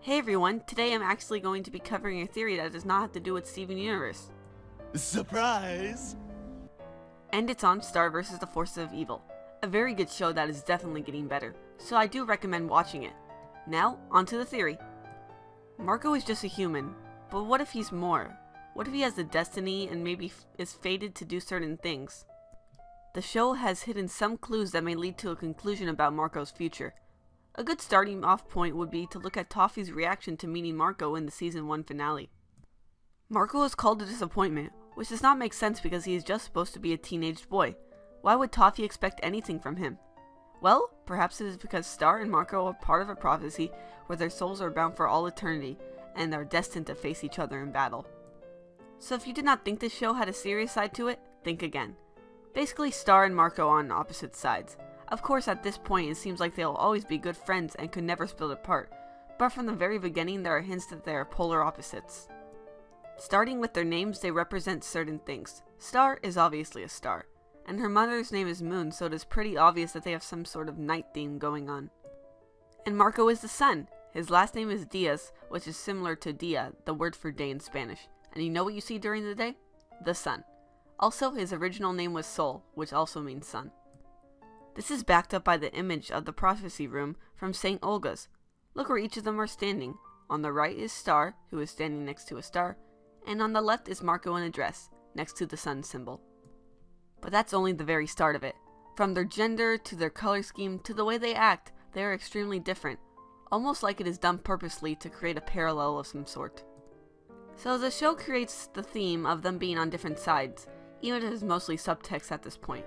Hey everyone, today I'm actually going to be covering a theory that does not have to do with Steven Universe. Surprise! And it's on Star vs. the Forces of Evil. A very good show that is definitely getting better, so I do recommend watching it. Now, onto the theory. Marco is just a human, but what if he's more? What if he has a destiny and maybe is fated to do certain things? The show has hidden some clues that may lead to a conclusion about Marco's future. A good starting off point would be to look at Toffee's reaction to meeting Marco in the Season 1 finale. Marco is called a disappointment, which does not make sense because he is just supposed to be a teenaged boy. Why would Toffee expect anything from him? Well, perhaps it is because Star and Marco are part of a prophecy where their souls are bound for all eternity and are destined to face each other in battle. So if you did not think this show had a serious side to it, think again. Basically, Star and Marco are on opposite sides. Of course, at this point, it seems like they'll always be good friends and could never split apart, but from the very beginning, there are hints that they are polar opposites. Starting with their names, they represent certain things. Star is obviously a star, and her mother's name is Moon, so it is pretty obvious that they have some sort of night theme going on. And Marco is the sun. His last name is Diaz, which is similar to dia, the word for day in Spanish. And you know what you see during the day? The sun. Also, his original name was Sol, which also means sun. This is backed up by the image of the prophecy room from St. Olga's. Look where each of them are standing. On the right is Star, who is standing next to a star, and on the left is Marco in a dress, next to the sun symbol. But that's only the very start of it. From their gender, to their color scheme, to the way they act, they are extremely different, almost like it is done purposely to create a parallel of some sort. So the show creates the theme of them being on different sides, even if it is mostly subtext at this point.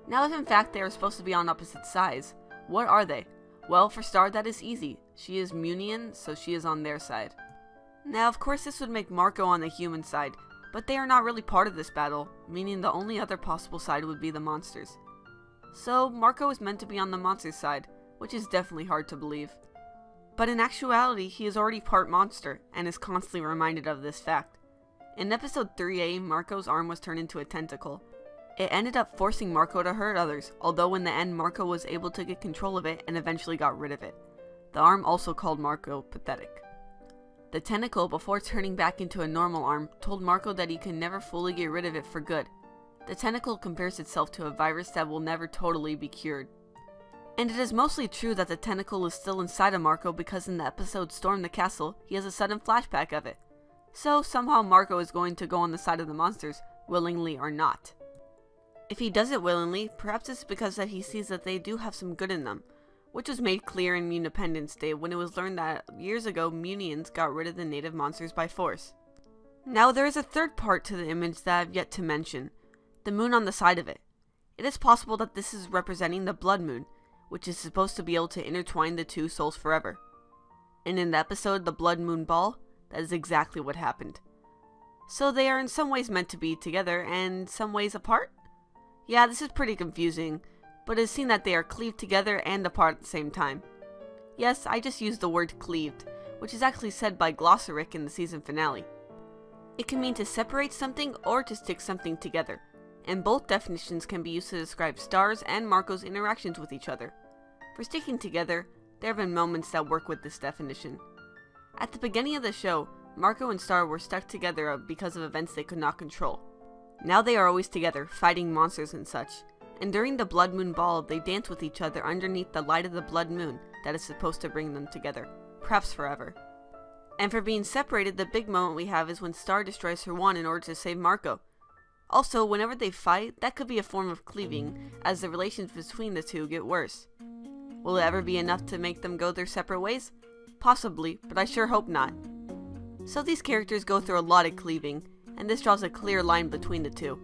Now if in fact they are supposed to be on opposite sides, what are they? Well, for Star that is easy. She is Munian, so she is on their side. Now of course this would make Marco on the human side, but they are not really part of this battle, meaning the only other possible side would be the monsters. So Marco is meant to be on the monster side, which is definitely hard to believe. But in actuality, he is already part monster, and is constantly reminded of this fact. In episode 3A, Marco's arm was turned into a tentacle. It ended up forcing Marco to hurt others, although in the end Marco was able to get control of it and eventually got rid of it. The arm also called Marco pathetic. The tentacle, before turning back into a normal arm, told Marco that he can never fully get rid of it for good. The tentacle compares itself to a virus that will never totally be cured. And it is mostly true that the tentacle is still inside of Marco because in the episode Storm the Castle, he has a sudden flashback of it. So somehow Marco is going to go on the side of the monsters, willingly or not. If he does it willingly, perhaps it's because that he sees that they do have some good in them, which was made clear in Independence Day when it was learned that years ago Munians got rid of the native monsters by force. Now there is a third part to the image that I have yet to mention, the moon on the side of it. It is possible that this is representing the blood moon, which is supposed to be able to intertwine the two souls forever. And in the episode The Blood Moon Ball, that is exactly what happened. So they are in some ways meant to be together and some ways apart? Yeah, this is pretty confusing, but it is seen that they are cleaved together and apart at the same time. Yes, I just used the word cleaved, which is actually said by Glossaric in the season finale. It can mean to separate something or to stick something together, and both definitions can be used to describe Star's and Marco's interactions with each other. For sticking together, there have been moments that work with this definition. At the beginning of the show, Marco and Star were stuck together because of events they could not control. Now they are always together, fighting monsters and such, and during the Blood Moon Ball, they dance with each other underneath the light of the blood moon that is supposed to bring them together, perhaps forever. And for being separated, the big moment we have is when Star destroys her wand in order to save Marco. Also, whenever they fight, that could be a form of cleaving, as the relations between the two get worse. Will it ever be enough to make them go their separate ways? Possibly, but I sure hope not. So these characters go through a lot of cleaving, and this draws a clear line between the two.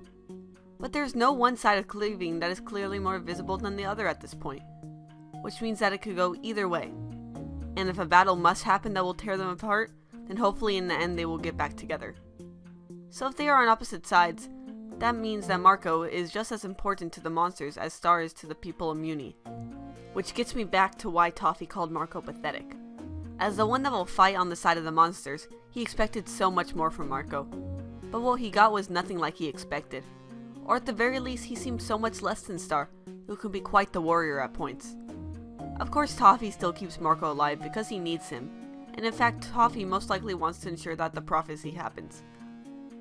But there's no one side of cleaving that is clearly more visible than the other at this point, which means that it could go either way. And if a battle must happen that will tear them apart, then hopefully in the end they will get back together. So if they are on opposite sides, that means that Marco is just as important to the monsters as Star is to the people of Muni. Which gets me back to why Toffee called Marco pathetic. As the one that will fight on the side of the monsters, he expected so much more from Marco. But what he got was nothing like he expected. Or at the very least, he seemed so much less than Star, who can be quite the warrior at points. Of course Toffee still keeps Marco alive because he needs him, and in fact Toffee most likely wants to ensure that the prophecy happens.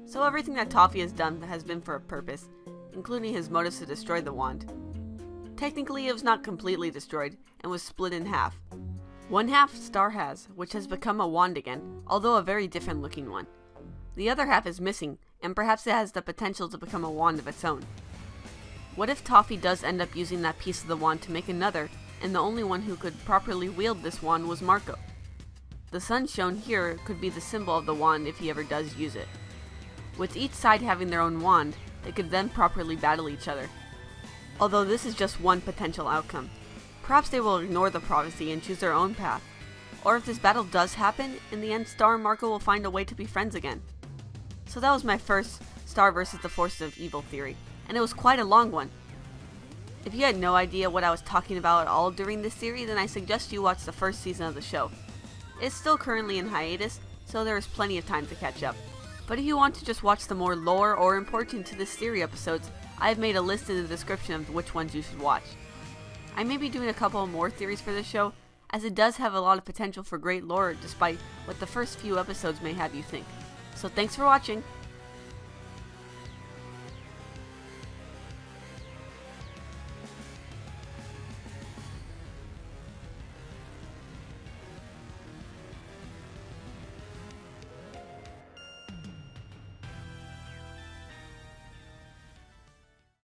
So everything that Toffee has done has been for a purpose, including his motives to destroy the wand. Technically it was not completely destroyed, and was split in half. One half Star has, which has become a wand again, although a very different looking one. The other half is missing, and perhaps it has the potential to become a wand of its own. What if Toffee does end up using that piece of the wand to make another, and the only one who could properly wield this wand was Marco? The sun shown here could be the symbol of the wand if he ever does use it. With each side having their own wand, they could then properly battle each other. Although this is just one potential outcome. Perhaps they will ignore the prophecy and choose their own path. Or if this battle does happen, in the end Star and Marco will find a way to be friends again. So that was my first Star versus the forces of evil theory, and it was quite a long one. If you had no idea what I was talking about at all during this series, then I suggest you watch the first season of the show. It's still currently in hiatus, so there is plenty of time to catch up. But if you want to just watch the more lore or important to this theory episodes, I have made a list in the description of which ones you should watch. I may be doing a couple more theories for this show, as it does have a lot of potential for great lore despite what the first few episodes may have you think. So thanks for watching!